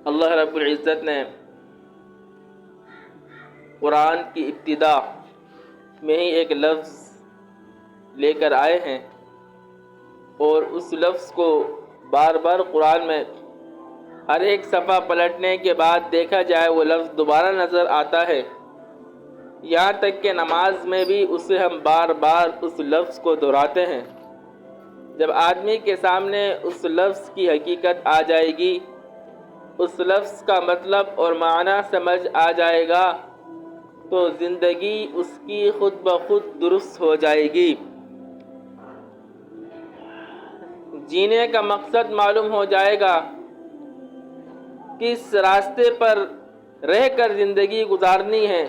اللہ رب العزت نے قرآن کی ابتدا میں ہی ایک لفظ لے کر آئے ہیں، اور اس لفظ کو بار بار قرآن میں ہر ایک صفحہ پلٹنے کے بعد دیکھا جائے وہ لفظ دوبارہ نظر آتا ہے، یہاں تک کہ نماز میں بھی اسے ہم بار بار اس لفظ کو دہراتے ہیں۔ جب آدمی کے سامنے اس لفظ کی حقیقت آ جائے گی، اس لفظ کا مطلب اور معنی سمجھ آ جائے گا، تو زندگی اس کی خود بخود درست ہو جائے گی، جینے کا مقصد معلوم ہو جائے گا، کس راستے پر رہ کر زندگی گزارنی ہے،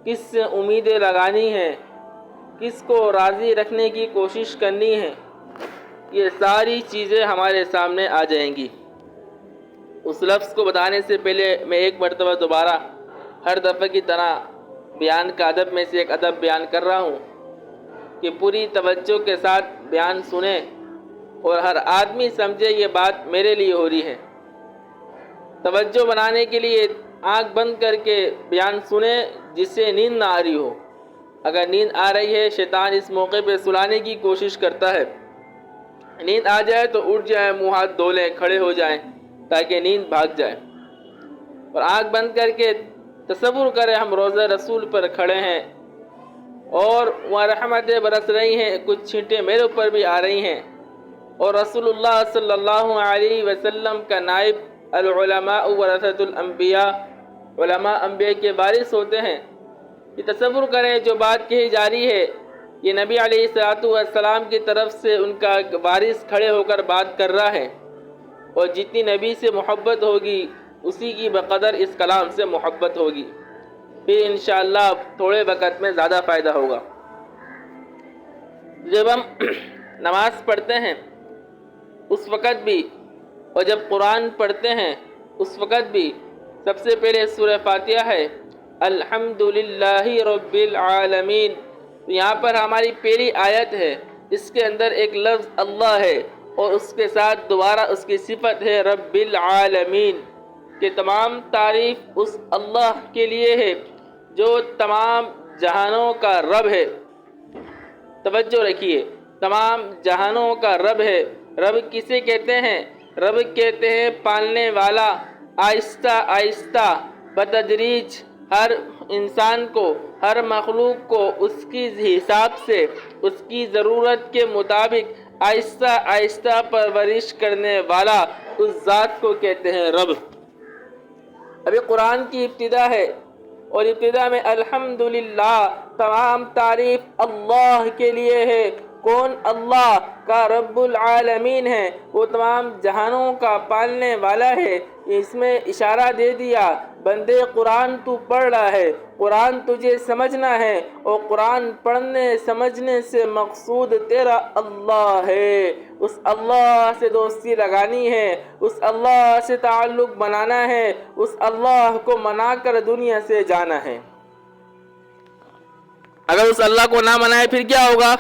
کس سے امیدیں لگانی ہیں، کس کو راضی رکھنے کی کوشش کرنی ہے، یہ ساری چیزیں ہمارے سامنے آ جائیں گی۔ اس لفظ کو بتانے سے پہلے میں ایک مرتبہ دوبارہ ہر دفعہ کی طرح بیان کا ادب میں سے ایک ادب بیان کر رہا ہوں کہ پوری توجہ کے ساتھ بیان سنیں اور ہر آدمی سمجھے یہ بات میرے لیے ہو رہی ہے۔ توجہ بنانے کے لیے آنکھ بند کر کے بیان سنیں، جس سے نیند نہ آ رہی ہو۔ اگر نیند آ رہی ہے، شیطان اس موقع پہ سلانے کی کوشش کرتا ہے۔ نیند آ جائے تو اٹھ جائیں، منہ ہاتھ دھو لیں، کھڑے ہو جائیں تاکہ نیند بھاگ جائے، اور آنکھ بند کر کے تصور کریں ہم روضہ رسول پر کھڑے ہیں اور وہاں رحمتیں برس رہی ہیں، کچھ چھینٹیں میرے اوپر بھی آ رہی ہیں، اور رسول اللہ صلی اللہ علیہ وسلم کا نائب العلماء ورثۃ الانبیاء، علماء انبیاء کے وارث ہوتے ہیں۔ یہ تصور کریں جو بات کہی جا رہی ہے، یہ نبی علیہ السلام کی طرف سے ان کا وارث کھڑے ہو کر بات کر رہا ہے، اور جتنی نبی سے محبت ہوگی اسی کی بقدر اس کلام سے محبت ہوگی، پھر انشاءاللہ تھوڑے وقت میں زیادہ فائدہ ہوگا۔ جب ہم نماز پڑھتے ہیں اس وقت بھی، اور جب قرآن پڑھتے ہیں اس وقت بھی، سب سے پہلے سورہ فاتحہ ہے الحمدللہ رب العالمین۔ یہاں پر ہماری پہلی آیت ہے، اس کے اندر ایک لفظ اللہ ہے، اور اس کے ساتھ دوبارہ اس کی صفت ہے رب العالمین، کہ تمام تعریف اس اللہ کے لیے ہے جو تمام جہانوں کا رب ہے۔ توجہ رکھیے، تمام جہانوں کا رب ہے۔ رب کسے کہتے ہیں؟ رب کہتے ہیں پالنے والا، آہستہ آہستہ بتدریج ہر انسان کو، ہر مخلوق کو اس کی حساب سے، اس کی ضرورت کے مطابق آہستہ آہستہ پرورش کرنے والا، اس ذات کو کہتے ہیں رب۔ ابھی قرآن کی ابتدا ہے، اور ابتدا میں الحمدللہ، تمام تعریف اللہ کے لیے ہے۔ کون؟ اللہ کا رب العالمین ہے، وہ تمام جہانوں کا پالنے والا ہے۔ اس میں اشارہ دے دیا بندے قرآن تو پڑھ رہا ہے، قرآن تجھے سمجھنا ہے، اور قرآن پڑھنے سمجھنے سے مقصود تیرا اللہ ہے۔ اس اللہ سے دوستی لگانی ہے، اس اللہ سے تعلق بنانا ہے، اس اللہ کو منا کر دنیا سے جانا ہے۔ اگر اس اللہ کو نہ منائے پھر کیا ہوگا؟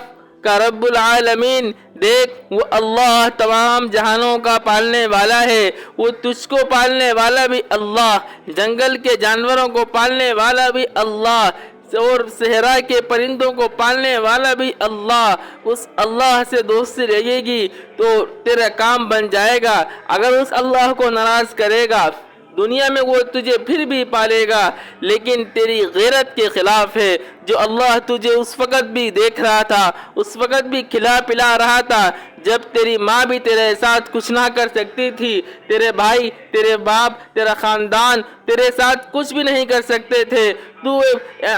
کہ رب العالمین، دیکھ وہ اللہ تمام جہانوں کا پالنے والا ہے، وہ تجھ کو پالنے والا بھی اللہ، جنگل کے جانوروں کو پالنے والا بھی اللہ، اور صحرا کے پرندوں کو پالنے والا بھی اللہ۔ اس اللہ سے دوستی رہے گی تو تیرا کام بن جائے گا۔ اگر اس اللہ کو ناراض کرے گا، دنیا میں وہ تجھے پھر بھی پالے گا، لیکن تیری غیرت کے خلاف ہے۔ جو اللہ تجھے اس وقت بھی دیکھ رہا تھا، اس وقت بھی کھلا پلا رہا تھا جب تیری ماں بھی تیرے ساتھ کچھ نہ کر سکتی تھی، تیرے بھائی، تیرے باپ، تیرا خاندان تیرے ساتھ کچھ بھی نہیں کر سکتے تھے، تو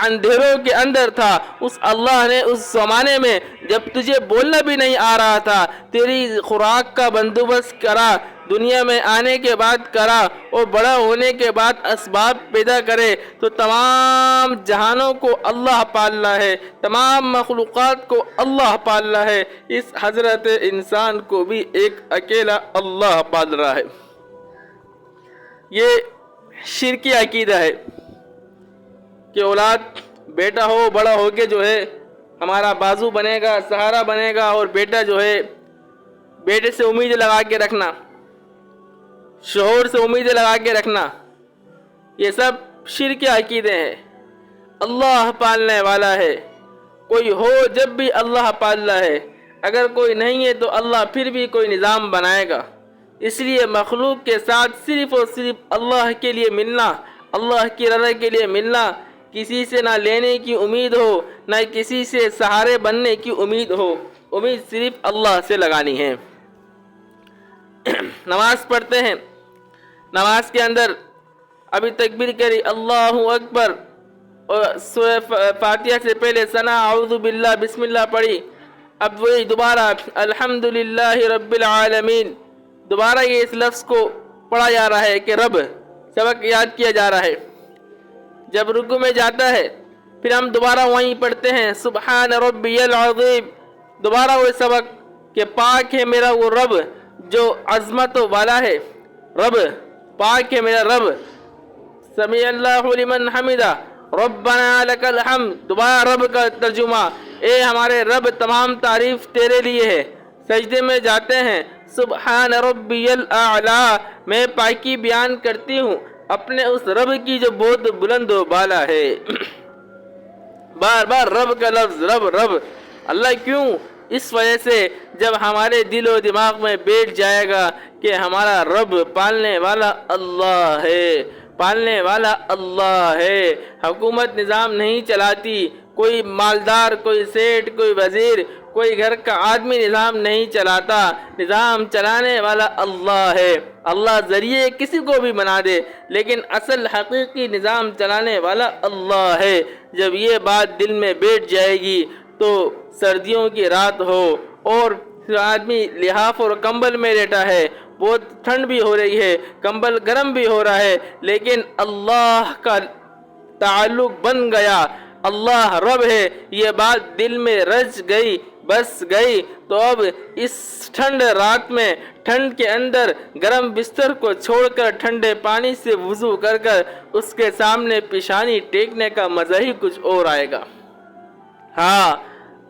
اندھیروں کے اندر تھا، اس اللہ نے اس زمانے میں جب تجھے بولنا بھی نہیں آ رہا تھا، تیری خوراک کا بندوبست کرا، دنیا میں آنے کے بعد کرا، اور بڑا ہونے کے بعد اسباب پیدا کرے۔ تو تمام جہانوں کو اللہ پالنا ہے، تمام مخلوقات کو اللہ پالنا ہے، اس حضرت انسان کو بھی ایک اکیلا اللہ پال رہا ہے۔ یہ شرکی عقیدہ ہے کہ اولاد بیٹا ہو، بڑا ہو کے جو ہے ہمارا بازو بنے گا، سہارا بنے گا، اور بیٹا جو ہے بیٹے سے امید لگا کے رکھنا۔ شعور سے امیدیں لگا کے رکھنا، یہ سب شرک کے عقیدے ہیں۔ اللہ پالنے والا ہے، کوئی ہو جب بھی اللہ پالنا ہے، اگر کوئی نہیں ہے تو اللہ پھر بھی کوئی نظام بنائے گا۔ اس لیے مخلوق کے ساتھ صرف اور صرف اللہ کے لیے ملنا، اللہ کی رضا کے لیے ملنا، کسی سے نہ لینے کی امید ہو، نہ کسی سے سہارے بننے کی امید ہو، امید صرف اللہ سے لگانی ہے۔ نماز پڑھتے ہیں، نماز کے اندر ابھی تکبیر کری اللہ اکبر اور سورہ فاتحہ سے پہلے ثنا اعوذ باللہ بسم اللہ پڑھی، اب وہی دوبارہ الحمدللہ رب العالمین، دوبارہ یہ اس لفظ کو پڑھا جا رہا ہے کہ رب، سبق یاد کیا جا رہا ہے۔ جب رکوع میں جاتا ہے پھر ہم دوبارہ وہیں پڑھتے ہیں سبحان ربی العظیم، دوبارہ وہ سبق کہ پاک ہے میرا وہ رب جو عظمت والا ہے، رب پاک ہے میرا رب، سمیع اللہ لمن حمدہ ربنا لک الحمد، دوبارہ رب کا ترجمہ، اے ہمارے رب تمام تعریف تیرے لیے ہے۔ سجدے میں جاتے ہیں سبحان ربی الاعلی، میں پاکی بیان کرتی ہوں اپنے اس رب کی جو بہت بلند و بالا ہے۔ بار بار رب کا لفظ، رب رب، اللہ کیوں؟ اس وجہ سے جب ہمارے دل و دماغ میں بیٹھ جائے گا کہ ہمارا رب پالنے والا اللہ ہے، پالنے والا اللہ ہے، حکومت نظام نہیں چلاتی، کوئی مالدار، کوئی سیٹ، کوئی وزیر، کوئی گھر کا آدمی نظام نہیں چلاتا، نظام چلانے والا اللہ ہے۔ اللہ ذریعے کسی کو بھی بنا دے لیکن اصل حقیقی نظام چلانے والا اللہ ہے۔ جب یہ بات دل میں بیٹھ جائے گی تو سردیوں کی رات ہو اور آدمی لحاف اور کمبل میں لیٹا ہے، بہت ٹھنڈ بھی ہو رہی ہے، کمبل گرم بھی ہو رہا ہے، لیکن اللہ کا تعلق بن گیا، اللہ رب ہے، یہ بات دل میں رچ گئی، بس گئی، تو اب اس ٹھنڈ رات میں، ٹھنڈ کے اندر گرم بستر کو چھوڑ کر ٹھنڈے پانی سے وضو کر کر اس کے سامنے پیشانی ٹیکنے کا مزہ ہی کچھ اور آئے گا۔ ہاں،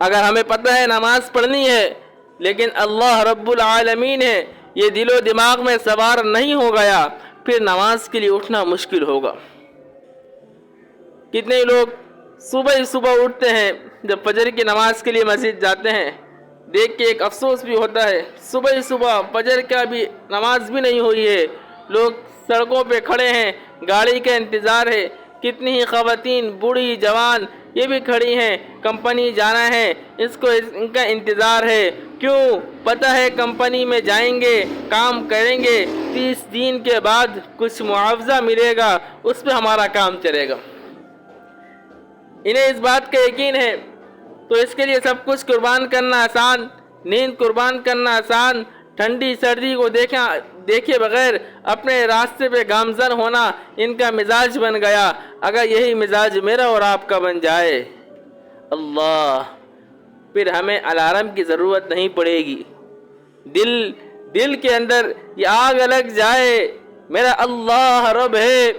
اگر ہمیں پتہ ہے نماز پڑھنی ہے لیکن اللہ رب العالمین ہے، یہ دل و دماغ میں سوار نہیں ہو گیا، پھر نماز کے لیے اٹھنا مشکل ہوگا۔ کتنے لوگ صبح ہی صبح اٹھتے ہیں، جب فجر کی نماز کے لیے مسجد جاتے ہیں، دیکھ کے ایک افسوس بھی ہوتا ہے، صبح ہی صبح فجر کا بھی نماز بھی نہیں ہوئی ہے، لوگ سڑکوں پہ کھڑے ہیں، گاڑی کا انتظار ہے، کتنی ہی خواتین، بوڑھی جوان یہ بھی کھڑی ہیں، کمپنی جانا ہے، ان کا انتظار ہے، کیوں؟ پتہ ہے کمپنی میں جائیں گے، کام کریں گے، 30 دن کے بعد کچھ معاوضہ ملے گا، اس پہ ہمارا کام چلے گا۔ انہیں اس بات کا یقین ہے، تو اس کے لیے سب کچھ قربان کرنا آسان، نیند قربان کرنا آسان، ٹھنڈی سردی کو دیکھے بغیر اپنے راستے پہ گامزن ہونا ان کا مزاج بن گیا۔ اگر یہی مزاج میرا اور آپ کا بن جائے، اللہ، پھر ہمیں الارم کی ضرورت نہیں پڑے گی، دل کے اندر یہ آگ لگ جائے، میرا اللہ رب ہے،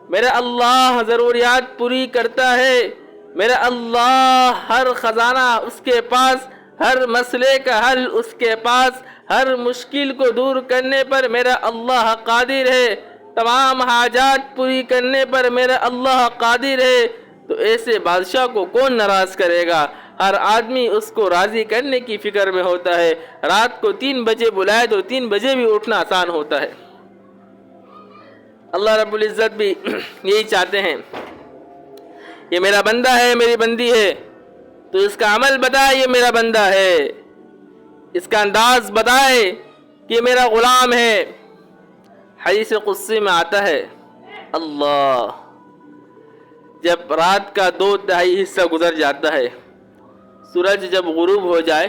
میرا اللہ ضروریات پوری کرتا ہے، میرا اللہ ہر خزانہ اس کے پاس، ہر مسئلے کا حل اس کے پاس، ہر مشکل کو دور کرنے پر میرا اللہ قادر ہے، تمام حاجات پوری کرنے پر میرا اللہ قادر ہے، تو ایسے بادشاہ کو کون ناراض کرے گا؟ ہر آدمی اس کو راضی کرنے کی فکر میں ہوتا ہے۔ رات کو 3 بجے بلائے تو 3 بجے بھی اٹھنا آسان ہوتا ہے۔ اللہ رب العزت بھی یہی چاہتے ہیں، یہ میرا بندہ ہے، میری بندی ہے، تو اس کا عمل بتائے یہ میرا بندہ ہے، اس کا انداز بتائے کہ یہ میرا غلام ہے۔ حدیث قدسی میں آتا ہے، اللہ، جب رات کا 2/3 حصہ گزر جاتا ہے، سورج جب غروب ہو جائے،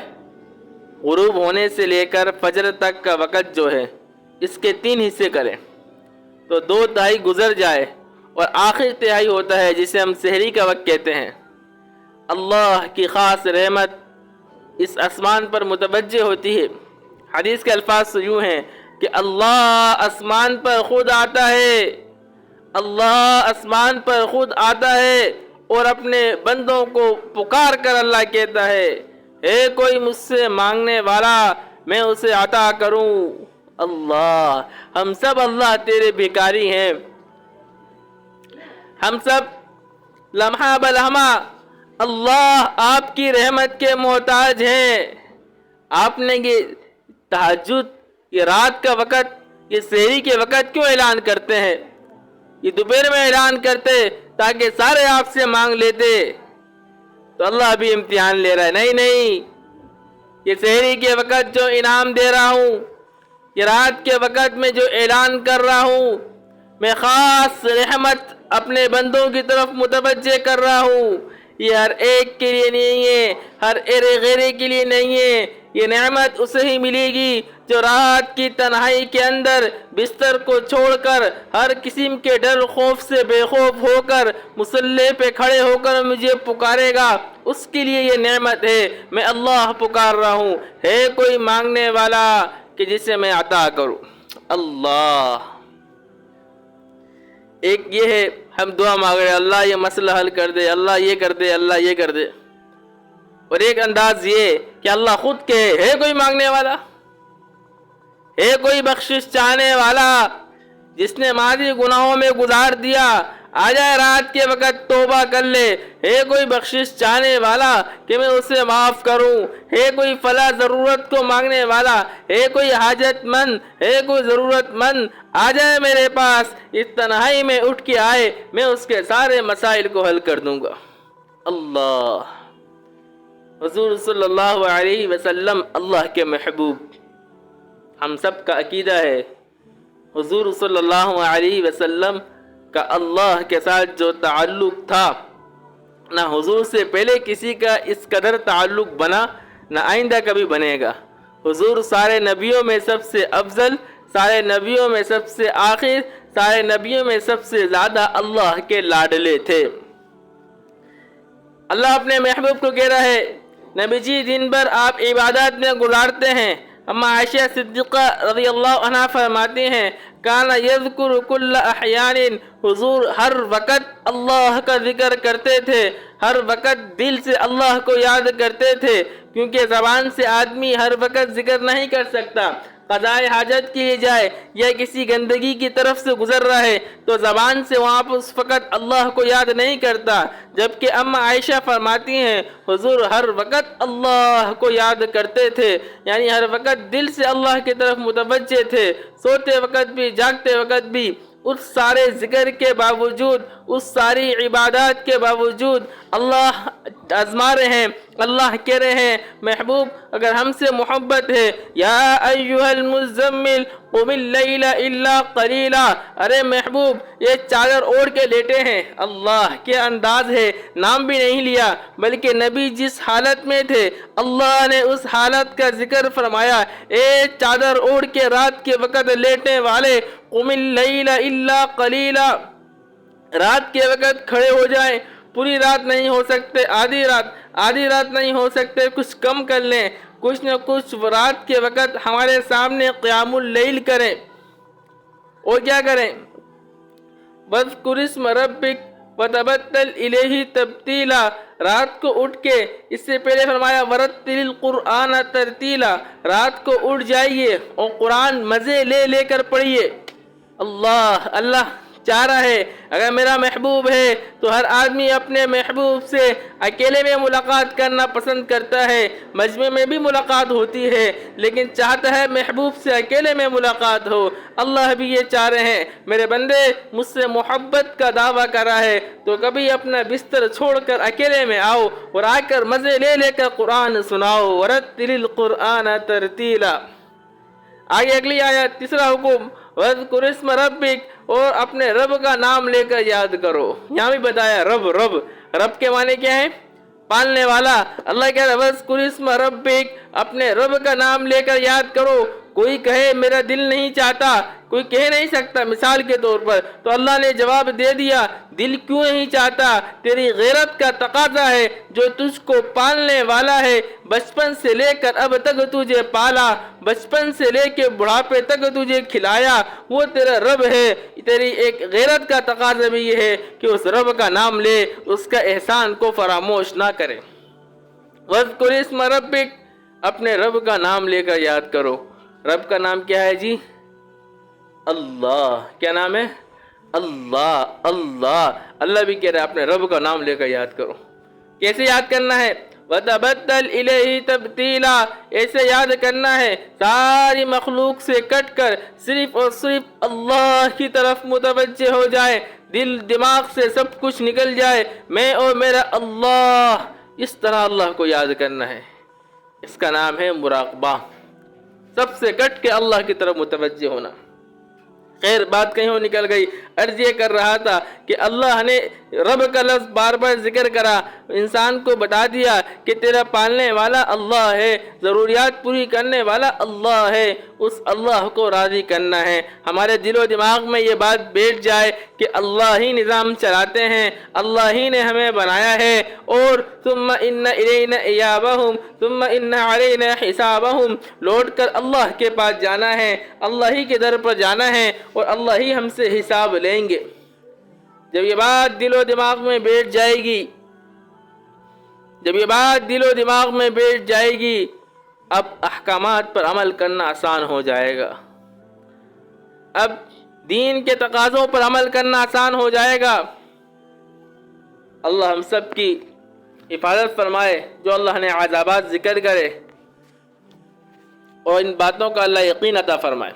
غروب ہونے سے لے کر فجر تک کا وقت جو ہے اس کے 3 حصے کریں تو 2/3 گزر جائے اور آخر تہائی ہوتا ہے جسے ہم سحری کا وقت کہتے ہیں، اللہ کی خاص رحمت اس آسمان پر متوجہ ہوتی ہے۔ حدیث کے الفاظ یوں ہیں کہ اللہ آسمان پر خود آتا ہے، اللہ آسمان پر خود آتا ہے اور اپنے بندوں کو پکار کر اللہ کہتا ہے، اے کوئی مجھ سے مانگنے والا میں اسے عطا کروں، اللہ، ہم سب اللہ تیرے بھکاری ہیں، ہم سب لمحہ بلمحہ اللہ آپ کی رحمت کے محتاج ہیں۔ آپ نے یہ تہجد، یہ رات کا وقت، یہ سحری کے وقت کیوں اعلان کرتے ہیں؟ یہ دوپہر میں اعلان کرتے تاکہ سارے آپ سے مانگ لیتے، تو اللہ بھی امتحان لے رہا ہے۔ نہیں، یہ سحری کے وقت جو انعام دے رہا ہوں، یہ رات کے وقت میں جو اعلان کر رہا ہوں، میں خاص رحمت اپنے بندوں کی طرف متوجہ کر رہا ہوں۔ یہ ہر ایک کے لیے نہیں ہے، ہر غیرے کے لیے نہیں ہے۔ یہ نعمت اسے ہی ملے گی جو رات کی تنہائی کے اندر بستر کو چھوڑ کر، ہر قسم کے ڈر خوف سے بے خوف ہو کر، مصلی پہ کھڑے ہو کر مجھے پکارے گا، اس کے لیے یہ نعمت ہے۔ میں اللہ پکار رہا ہوں، ہے کوئی مانگنے والا کہ جسے میں عطا کروں؟ اللہ، ایک یہ ہے ہم دعا مانگ رہے ہیں اللہ یہ مسئلہ حل کر دے، اللہ یہ کر دے، اللہ یہ کر دے، اور ایک انداز یہ کہ اللہ خود کہے ہے کوئی مانگنے والا، ہے کوئی بخشش چاہنے والا جس نے ماضی گناہوں میں گزار دیا، آ جائے رات کے وقت توبہ کر لے، ہے کوئی بخشش چاہنے والا کہ میں اسے معاف کروں، ہے کوئی فلاں ضرورت کو مانگنے والا، ہے کوئی حاجت مند، ہے کوئی ضرورت مند، آ جائے میرے پاس، اس تنہائی میں اٹھ کے آئے، میں اس کے سارے مسائل کو حل کر دوں گا۔ اللہ، حضور صلی اللہ علیہ وسلم اللہ کے محبوب، ہم سب کا عقیدہ ہے حضور صلی اللہ علیہ وسلم کا اللہ کے ساتھ جو تعلق تھا، نہ حضور سے پہلے کسی کا اس قدر تعلق بنا، نہ آئندہ کبھی بنے گا۔ حضور سارے نبیوں میں سب سے افضل، سارے نبیوں میں سب سے آخر، سارے نبیوں میں سب سے زیادہ اللہ کے لاڈلے تھے۔ اللہ اپنے محبوب کو کہہ رہا ہے، نبی جی دن بھر آپ عبادات میں گزارتے ہیں۔ اما عائشہ صدیقہ رضی اللہ عنہ فرماتی ہیں، کانا یذکر کل احیان، حضور ہر وقت اللہ کا ذکر کرتے تھے، ہر وقت دل سے اللہ کو یاد کرتے تھے، کیونکہ زبان سے آدمی ہر وقت ذکر نہیں کر سکتا۔ قضائے حاجت کے لیے جائے یا کسی گندگی کی طرف سے گزر رہا ہے تو زبان سے وہاں پر اس وقت اللہ کو یاد نہیں کرتا، جبکہ اما عائشہ فرماتی ہیں حضور ہر وقت اللہ کو یاد کرتے تھے، یعنی ہر وقت دل سے اللہ کی طرف متوجہ تھے، سوتے وقت بھی جاگتے وقت بھی، اس سارے ذکر کے باوجود، اس ساری عبادات کے باوجود اللہ آزما رہے ہیں، اللہ کہہ رہے ہیں محبوب اگر ہم سے محبت ہے، یا ایھا المزمل قم اللیل الا قلیلا، ارے محبوب یہ چادر اوڑھ کے لیٹے ہیں، اللہ کے انداز ہے، نام بھی نہیں لیا، بلکہ نبی جس حالت میں تھے اللہ نے اس حالت کا ذکر فرمایا، اے چادر اوڑھ کے رات کے وقت لیٹنے والے، قم اللیل الا قلیلا، رات کے وقت کھڑے ہو جائیں، پوری رات نہیں ہو سکتے، آدھی رات نہیں ہو سکتے، کچھ کم کر لیں، کچھ نہ کچھ رات کے وقت ہمارے سامنے قیام اللیل کریں، اور کیا کریں؟ وَاذْكُرِ اسْمَ رَبِّكَ وَتَبَتَّلْ إِلَيْهِ تَبْتِيلًا، رات کو اٹھ کے، اس سے پہلے فرمایا وَرَتِّلِ الْقُرْآنَ تَرْتِيلًا، رات کو اٹھ جائیے اور قرآن مزے لے کر پڑھیے۔ اللہ چاہ رہا ہے اگر میرا محبوب ہے تو ہر آدمی اپنے محبوب سے اکیلے میں ملاقات کرنا پسند کرتا ہے، مجمع میں بھی ملاقات ہوتی ہے، لیکن چاہتا ہے محبوب سے اکیلے میں ملاقات ہو۔ اللہ بھی یہ چاہ رہے ہیں میرے بندے مجھ سے محبت کا دعویٰ کر رہا ہے تو کبھی اپنا بستر چھوڑ کر اکیلے میں آؤ اور آ کر مزے لے کر قرآن سناؤ۔ وَرَتِّلِ الْقُرْآنَ تَرْتِيلًا۔ آگے اگلی آیت، تیسرا حکم، وَاذْكُرِ اسْمَ رَبِّكَ، اور اپنے رب کا نام لے کر یاد کرو۔ یہاں بھی بتایا رب کے معنی کیا ہے؟ پالنے والا۔ اللہ کہہ رہا ہے وَاذْكُرِ اسْمَ رَبِّكَ، اپنے رب کا نام لے کر یاد کرو۔ کوئی کہے میرا دل نہیں چاہتا، کوئی کہہ نہیں سکتا مثال کے طور پر، تو اللہ نے جواب دے دیا دل کیوں نہیں چاہتا؟ تیری غیرت کا تقاضا ہے، جو تجھ کو پالنے والا ہے، بچپن سے لے کر اب تک تجھے پالا، بچپن سے لے کے بڑھاپے تک تجھے کھلایا، وہ تیرا رب ہے۔ تیری ایک غیرت کا تقاضا بھی یہ ہے کہ اس رب کا نام لے، اس کا احسان کو فراموش نہ کرے۔ وَاذْكُرِ اسْمَ رَبِّكَ، اپنے رب کا نام لے کر یاد کرو۔ رب کا نام کیا ہے جی؟ اللہ. کیا نام ہے؟ اللہ. اللہ. اللہ بھی کہہ رہا ہے اپنے رب کا نام لے کر یاد کرو. کیسے یاد کرنا ہے؟ وَتَبَتَّلْ إِلَيْهِ تَبْتِيلًا. ایسے یاد کرنا ہے ساری مخلوق سے کٹ کر صرف اور صرف اللہ کی طرف متوجہ ہو جائے. دل دماغ سے سب کچھ نکل جائے. میں اور میرا اللہ. اس طرح اللہ کو یاد کرنا ہے. اس کا نام ہے مراقبہ. سب سے کٹ کے اللہ کی طرف متوجہ ہونا. خیر بات کہیں نکل گئی. عرض یہ کر رہا تھا کہ اللہ نے رب کا لفظ بار بار ذکر کرا. انسان کو بتا دیا کہ تیرا پالنے والا اللہ ہے, ضروریات پوری کرنے والا اللہ ہے. اس اللہ کو راضی کرنا ہے. ہمارے دل و دماغ میں یہ بات بیٹھ جائے کہ اللہ ہی نظام چلاتے ہیں, اللہ ہی نے ہمیں بنایا ہے, اور ثم ان الینا ایابہم ثم ان علینا حسابہم, لوٹ کر اللہ کے پاس جانا ہے, اللہ ہی کے در پر جانا ہے, اور اللہ ہی ہم سے حساب لیں گے. جب یہ بات دل و دماغ میں بیٹھ جائے گی, جب یہ بات دل و دماغ میں بیٹھ جائے گی, اب احکامات پر عمل کرنا آسان ہو جائے گا. اب دین کے تقاضوں پر عمل کرنا آسان ہو جائے گا. اللہ ہم سب کی حفاظت فرمائے. جو اللہ نے عذابات ذکر کرے اور ان باتوں کا اللہ یقین عطا فرمائے.